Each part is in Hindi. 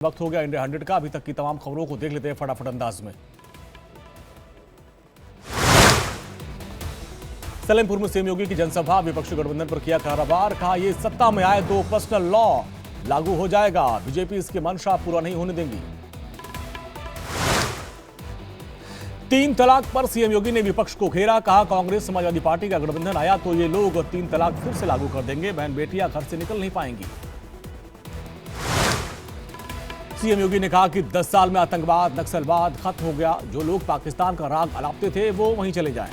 वक्त हो गया इंडिया 100 का। अभी तक की तमाम खबरों को देख लेते हैं फटाफट अंदाज में। सलेमपुर में सीएम योगी की जनसभा, विपक्षी गठबंधन पर किया कारोबार। कहा ये सत्ता में आए तो पर्सनल लॉ लागू हो जाएगा, बीजेपी इसकी मंशा पूरा नहीं होने देंगी। 3 तलाक पर सीएम योगी ने विपक्ष को घेरा। कहा कांग्रेस समाजवादी पार्टी का गठबंधन आया तो ये लोग 3 तलाक फिर से लागू कर देंगे, बहन बेटियां घर से निकल नहीं पाएंगी। सीएम योगी ने कहा कि 10 साल में आतंकवाद नक्सलवाद खत्म हो गया, जो लोग पाकिस्तान का राग अलापते थे वो वहीं चले जाएं।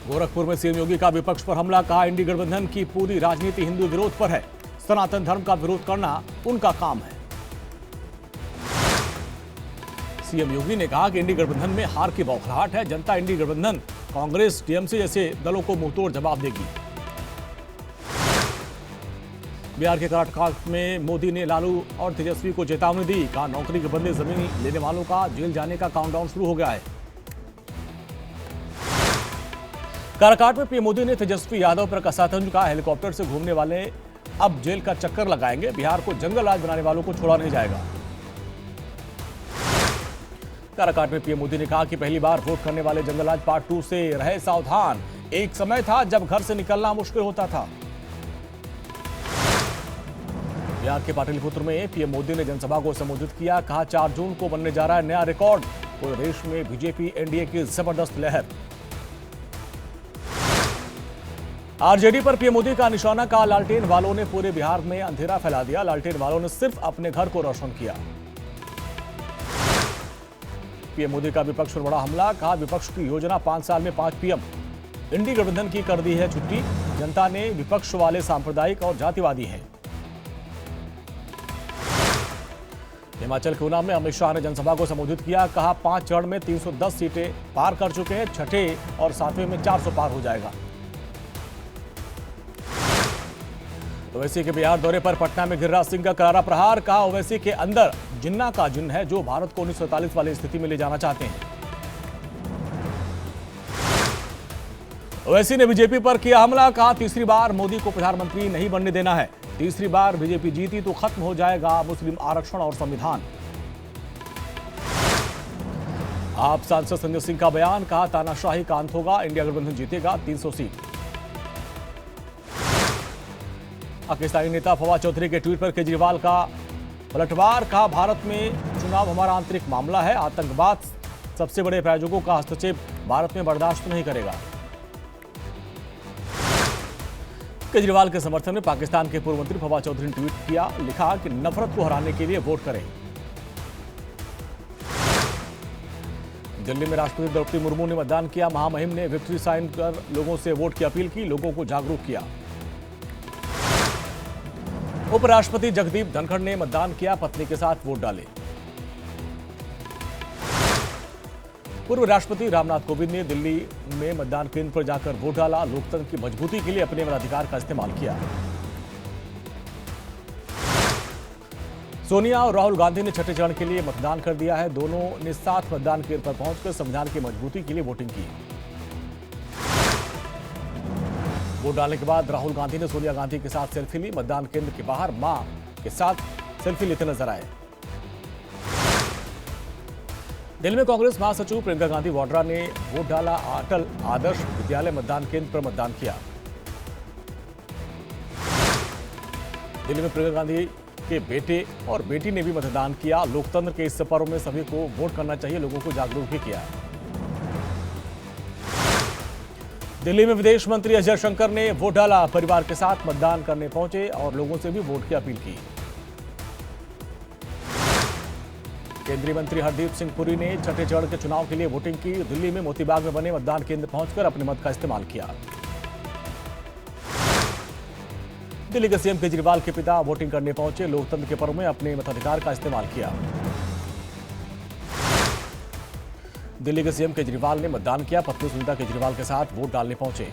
गोरखपुर में सीएम योगी का विपक्ष पर हमला। कहा इंडी गठबंधन की पूरी राजनीति हिंदू विरोध पर है, सनातन धर्म का विरोध करना उनका काम है। सीएम योगी ने कहा कि इंडी गठबंधन में हार की बौखलाहट है, जनता इंडी गठबंधन कांग्रेस टीएमसी जैसे दलों को मुंहतोड़ जवाब देगी। बिहार के कराटघाट में मोदी ने लालू और तेजस्वी को चेतावनी दी। कहा नौकरी के बदले जमीन लेने वालों का जेल जाने का काउंटडाउन शुरू हो गया है। काराकाट में पीएम मोदी ने तेजस्वी यादव पर कसा तंज। कहा हेलीकॉप्टर से घूमने वाले अब जेल का चक्कर लगाएंगे, बिहार को जंगल राज बनाने वालों को छोड़ा नहीं जाएगा। काराकाट में पीएम मोदी ने कहा कि पहली बार वोट करने वाले जंगल राज पार्ट 2 से रहे सावधान, एक समय था जब घर से निकलना मुश्किल होता था। बिहार के पाटलिपुत्र में पीएम मोदी ने जनसभा को संबोधित किया। कहा 4 जून को बनने जा रहा है नया रिकॉर्ड, पूरे देश में बीजेपी एनडीए की जबरदस्त लहर। आरजेडी पर पीएम मोदी का निशाना। कहा लालटेन वालों ने पूरे बिहार में अंधेरा फैला दिया, लालटेन वालों ने सिर्फ अपने घर को रोशन किया। पीएम मोदी का विपक्ष पर बड़ा हमला। कहा विपक्ष की योजना 5 साल में 5 पीएम, इंडी गठबंधन की कर दी है छुट्टी, जनता ने विपक्ष वाले सांप्रदायिक और जातिवादी हैं। हिमाचल के ऊना में अमित शाह ने जनसभा को संबोधित किया। कहा 5 चरण में 310 सीटें पार कर चुके हैं, छठे और 7वें में 400 पार हो जाएगा। ओवैसी के बिहार दौरे पर पटना में गिरिराज सिंह का करारा प्रहार। कहा ओवैसी के अंदर जिन्ना का जिन्न है, जो भारत को 1947 वाली स्थिति में ले जाना चाहते हैं। ओवैसी ने बीजेपी पर किया हमला। कहा तीसरी बार मोदी को प्रधानमंत्री नहीं बनने देना है, तीसरी बार बीजेपी जीती तो खत्म हो जाएगा मुस्लिम आरक्षण और संविधान। आप सांसद संजय सिंह का बयान। कहा तानाशाही का अंत होगा, इंडिया गठबंधन जीतेगा 300 सीट। पाकिस्तानी नेता फवाद चौधरी के ट्वीट पर केजरीवाल का पलटवार। कहा भारत में चुनाव हमारा आंतरिक मामला है, आतंकवाद सबसे बड़े प्रायोजकों का हस्तक्षेप भारत में बर्दाश्त नहीं करेगा। केजरीवाल के समर्थन में पाकिस्तान के पूर्व मंत्री फवाद चौधरी ने ट्वीट किया, लिखा कि नफरत को हराने के लिए वोट करें। दिल्ली में राष्ट्रपति द्रौपदी मुर्मू ने मतदान किया। महामहिम ने विक्ट्री साइन कर लोगों से वोट की अपील की, लोगों को जागरूक किया। उपराष्ट्रपति जगदीप धनखड़ ने मतदान किया, पत्नी के साथ वोट डाले। पूर्व राष्ट्रपति रामनाथ कोविंद ने दिल्ली में मतदान केंद्र पर जाकर वोट डाला, लोकतंत्र की मजबूती के लिए अपने मताधिकार का इस्तेमाल किया। सोनिया और राहुल गांधी ने छठे चरण के लिए मतदान कर दिया है, दोनों ने साथ मतदान केंद्र पर पहुंचकर संविधान की मजबूती के लिए वोटिंग की। वोट डालने के बाद राहुल गांधी ने सोनिया गांधी के साथ सेल्फी ली, मतदान केंद्र के बाहर मां के साथ सेल्फी लेते नजर आए। दिल्ली में कांग्रेस महासचिव प्रियंका गांधी वाड्रा ने वोट डाला, अटल आदर्श विद्यालय मतदान केंद्र पर मतदान किया। दिल्ली में प्रियंका गांधी के बेटे और बेटी ने भी मतदान किया। लोकतंत्र के इस पर्व में सभी को वोट करना चाहिए, लोगों को जागरूक भी किया। दिल्ली में विदेश मंत्री एस जयशंकर ने वोट डाला, परिवार के साथ मतदान करने पहुंचे और लोगों से भी वोट की अपील की। केंद्रीय मंत्री हरदीप सिंह पुरी ने छठे चरण के चुनाव के लिए वोटिंग की। दिल्ली में मोतीबाग में बने मतदान केंद्र पहुंचकर अपने मत का इस्तेमाल किया। दिल्ली के सीएम केजरीवाल के पिता वोटिंग करने पहुंचे, लोकतंत्र के पर्व में अपने मताधिकार का इस्तेमाल किया। दिल्ली के सीएम केजरीवाल ने मतदान किया, पत्नी सुनीता केजरीवाल के साथ वोट डालने पहुंचे।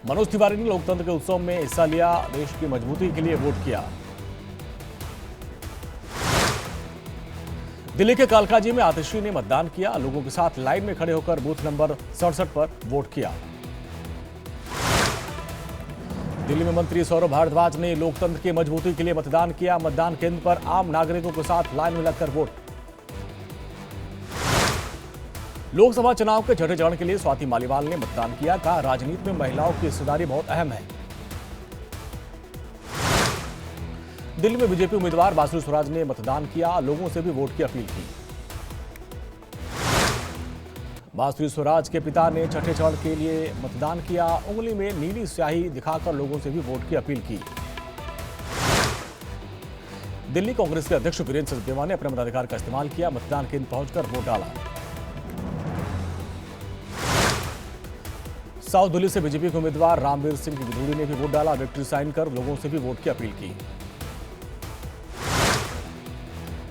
मनोज तिवारी ने लोकतंत्र के उत्सव में हिस्सा लिया, देश की मजबूती के लिए वोट किया। दिल्ली के कालकाजी में आतिशी ने मतदान किया, लोगों के साथ लाइन में खड़े होकर बूथ नंबर 67 पर वोट किया। दिल्ली में मंत्री सौरभ भारद्वाज ने लोकतंत्र की मजबूती के लिए मतदान किया। मतदान केंद्र पर आम नागरिकों के साथ लाइन में लगकर वोट। लोकसभा चुनाव के छठे चरण के लिए स्वाति मालीवाल ने मतदान किया। कहा, राजनीति में महिलाओं की हिस्सेदारी बहुत अहम है। दिल्ली में बीजेपी उम्मीदवार बासुरी स्वराज ने मतदान किया। लोगों से भी वोट की अपील की। बासुरी स्वराज के पिता ने छठे चरण के लिए मतदान किया। उंगली में नीली स्याही दिखाकर लोगों से भी वोट की अपील की। दिल्ली कांग्रेस के अध्यक्ष वीरेंद्र सचदेवा ने अपने मताधिकार का इस्तेमाल किया। मतदान केंद्र पहुंचकर वोट डाला। साउथ दिल्ली से बीजेपी के उम्मीदवार रामवीर सिंह विधूड़ी ने भी वोट डाला। विक्ट्री साइन कर लोगों से भी वोट की अपील की।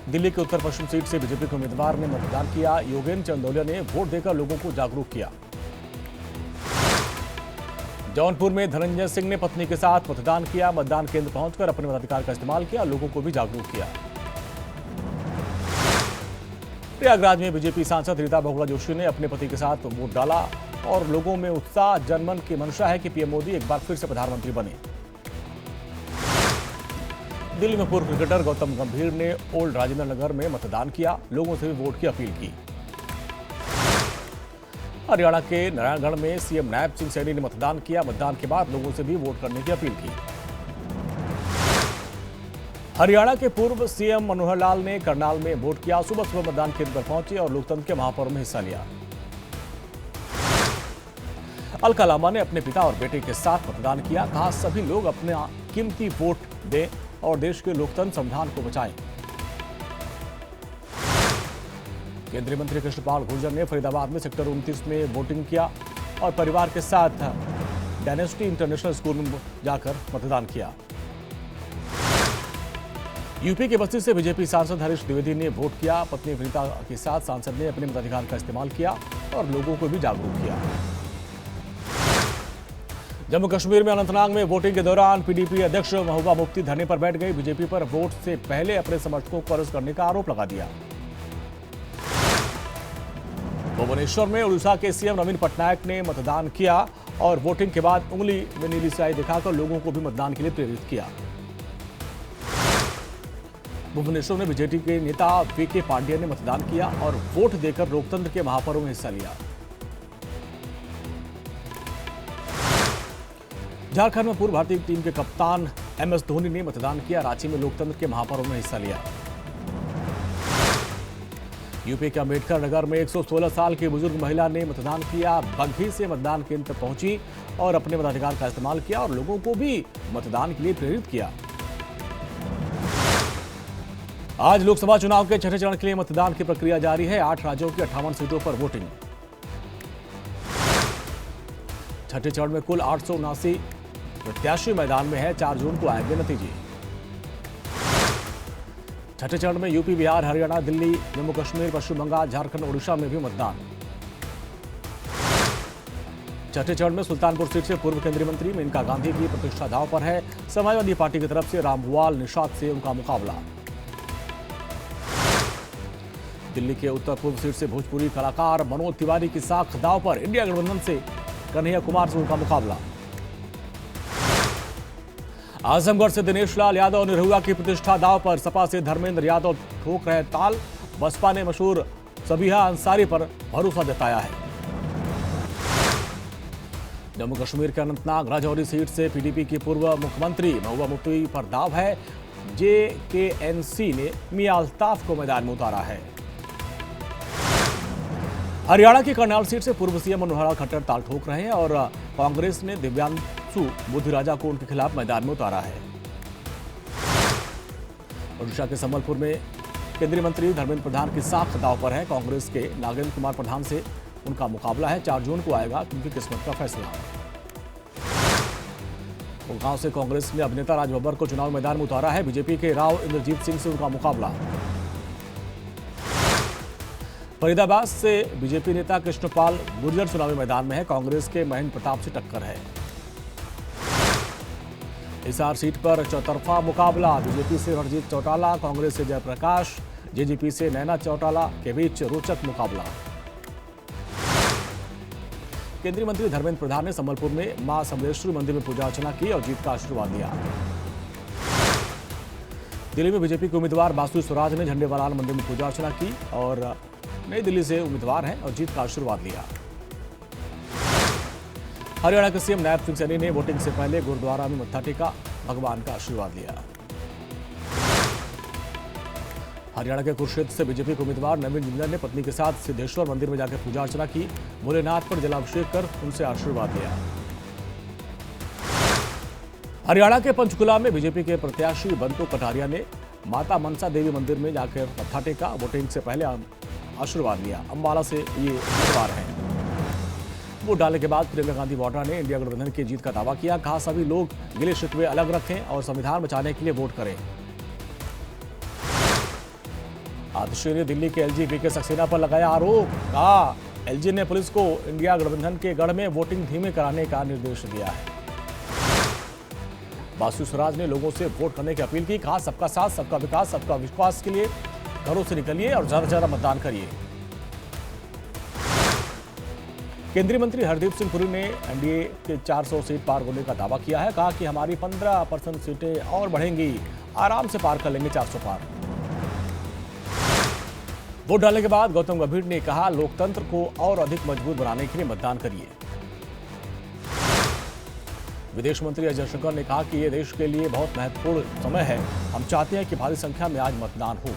दिल्ली के उत्तर पश्चिम सीट से बीजेपी के उम्मीदवार ने मतदान किया। योगेंद्र चंदौलिया ने वोट देकर लोगों को जागरूक किया। जौनपुर में धनंजय सिंह ने पत्नी के साथ मतदान किया। मतदान केंद्र पहुंचकर अपने मताधिकार का इस्तेमाल किया। लोगों को भी जागरूक किया। प्रयागराज में बीजेपी सांसद रीता बहुगुणा जोशी ने अपने पति के साथ वोट डाला और लोगों में उत्साह। जनमन की मंशा है कि पीएम मोदी एक बार फिर से प्रधानमंत्री बने। दिल्ली में पूर्व क्रिकेटर गौतम गंभीर ने ओल्ड राजेंद्र नगर में मतदान किया। लोगों से भी वोट की अपील की। हरियाणा के नारायणगढ़ में सीएम नायब सिंह सैनी ने मतदान किया। मतदान के बाद लोगों से भी वोट करने की अपील की। हरियाणा के पूर्व सीएम मनोहर लाल ने करनाल में वोट किया। सुबह सुबह मतदान केंद्र पर पहुंचे और लोकतंत्र के महापर्व में हिस्सा लिया। अलका लांबा ने अपने पिता और बेटे के साथ मतदान किया। कहा, सभी लोग अपने कीमती वोट दें और देश के लोकतंत्र संविधान को बचाएं। केंद्रीय मंत्री कृष्णपाल गुर्जर ने फरीदाबाद में सेक्टर 29 में वोटिंग किया और परिवार के साथ डायनेस्टी इंटरनेशनल स्कूल में जाकर मतदान किया। यूपी के बस्ती से बीजेपी सांसद हरीश द्विवेदी ने वोट किया। पत्नी वनिता के साथ सांसद ने अपने मताधिकार का इस्तेमाल किया और लोगों को भी जागरूक किया। जम्मू कश्मीर में अनंतनाग में वोटिंग के दौरान पीडीपी अध्यक्ष महबूबा मुफ्ती धरने पर बैठ गई। बीजेपी पर वोट से पहले अपने समर्थकों को अरेस्ट करने का आरोप लगा दिया। भुवनेश्वर में उड़ीसा के सीएम नवीन पटनायक ने मतदान किया और वोटिंग के बाद उंगली में नीली स्याही दिखाकर लोगों को भी मतदान के लिए प्रेरित किया। भुवनेश्वर में बीजेपी के नेता वीके पांडेय ने मतदान किया और वोट देकर लोकतंत्र के महापर्व में हिस्सा लिया। झारखंड में पूर्व भारतीय टीम के कप्तान एमएस धोनी ने मतदान किया। रांची में लोकतंत्र के महापर्व में हिस्सा लिया। यूपी के अंबेडकर नगर में 116 साल की बुजुर्ग महिला ने मतदान किया। बग्घी से मतदान केंद्र तक पहुंची और अपने मताधिकार का इस्तेमाल किया और लोगों को भी मतदान के लिए प्रेरित किया। आज लोकसभा चुनाव के छठे चरण के लिए मतदान की प्रक्रिया जारी है। 8 राज्यों की 58 सीटों पर वोटिंग। छठे चरण में कुल 879 प्रत्याशी मैदान में है। 4 जून को आएंगे नतीजे। छठे चरण में यूपी, बिहार, हरियाणा, दिल्ली, जम्मू कश्मीर, पश्चिम बंगाल, झारखंड, ओडिशा में भी मतदान। छठे चरण में सुल्तानपुर सीट से पूर्व केंद्रीय मंत्री मेनका गांधी की प्रतिष्ठा दांव पर है। समाजवादी पार्टी की तरफ से रामभुआल निषाद से उनका मुकाबला। दिल्ली के उत्तर पूर्व सीट से भोजपुरी कलाकार मनोज तिवारी की साख दांव पर। इंडिया गठबंधन से कन्हैया कुमार से उनका मुकाबला। आजमगढ़ से दिनेश लाल यादव निरहुआ की प्रतिष्ठा दांव पर। सपा से धर्मेंद्र यादव ठोक रहे ताल। बसपा ने मशहूर सबीहा अंसारी पर भरोसा जताया है। जम्मू कश्मीर के अनंतनाग राजौरी सीट से पीडीपी की पूर्व मुख्यमंत्री महबूबा मुफ्ती पर दाव है। जेकेएनसी ने मियां अल्ताफ को मैदान में उतारा है। हरियाणा की करनाल सीट से पूर्व सीएम मनोहर लाल खट्टर ताल ठोक रहे हैं और कांग्रेस ने दिव्यांशु बुद्धिराजा को उनके खिलाफ मैदान में उतारा है। ओडिशा के संबलपुर में केंद्रीय मंत्री धर्मेंद्र प्रधान की साख दांव पर है। कांग्रेस के नागेंद्र कुमार प्रधान से उनका मुकाबला है। 4 जून को आएगा उनकी किस्मत का फैसला। गुड़गांव से कांग्रेस ने अभिनेता राज बब्बर को चुनाव मैदान में उतारा है। बीजेपी के राव इंद्रजीत सिंह से उनका मुकाबला। फरीदाबाद से बीजेपी नेता कृष्णपाल गुर्जर चुनावी मैदान में है। कांग्रेस के महेंद्र प्रताप से टक्कर है। हिसार सीट पर चौतरफा मुकाबला। बीजेपी से रणजीत चौटाला, कांग्रेस से जयप्रकाश, जेजेपी से नैना चौटाला के बीच रोचक मुकाबला। केंद्रीय मंत्री धर्मेंद्र प्रधान ने संबलपुर में मां समलेश्वरी मंदिर में पूजा अर्चना की और जीत का आशीर्वाद लिया। दिल्ली में बीजेपी के उम्मीदवार बासु स्वराज ने झंडेवालाल मंदिर में पूजा अर्चना की और नई दिल्ली से उम्मीदवार हैं और जीत का आशीर्वाद लिया। हरियाणा के सीएम नायब सिंह सैनी ने वोटिंग से पहले गुरुद्वारा में मत्था टेका, भगवान का आशीर्वाद लिया। हरियाणा के कुरुक्षेत्र से बीजेपी के उम्मीदवार नवीन जिंदल ने पत्नी के साथ सिद्धेश्वर मंदिर में जाकर पूजा अर्चना की, भोलेनाथ पर जलाभिषेक कर उनसे आशीर्वाद लिया। हरियाणा के पंचकुला में बीजेपी के प्रत्याशी बंटू कटारिया ने माता मनसा देवी मंदिर में जाकर मत्था टेका, वोटिंग से पहले आशीर्वाद लिया। अंबाला से ये उम्मीदवार हैं। वोट डालने के बाद प्रियंका गांधी वाड्रा ने इंडिया गठबंधन की जीत का दावा किया, कहा सभी लोग गिले शिकवे अलग रखें और संविधान बचाने के लिए वोट करें। आतिशी ने दिल्ली के एलजी वीके सक्सेना पर लगाया आरोप, कहा एलजी ने पुलिस को इंडिया गठबंधन के गढ़ में वोटिंग धीमे कराने का निर्देश दिया है। बासु स्वराज ने लोगों से वोट करने की अपील की, कहा सबका साथ, सबका विकास, सबका विश्वास के लिए घरों से निकलिए और ज्यादा से ज्यादा मतदान करिए। केंद्रीय मंत्री हरदीप सिंह पुरी ने एनडीए के 400 सीट पार होने का दावा किया है, कहा कि हमारी 15% सीटें और बढ़ेंगी, आराम से पार कर लेंगे 400 पार। वोट डालने के बाद गौतम गंभीर ने कहा लोकतंत्र को और अधिक मजबूत बनाने के लिए मतदान करिए। विदेश मंत्री एस जयशंकर ने कहा कि यह देश के लिए बहुत महत्वपूर्ण समय है, हम चाहते हैं कि भारी संख्या में आज मतदान हो।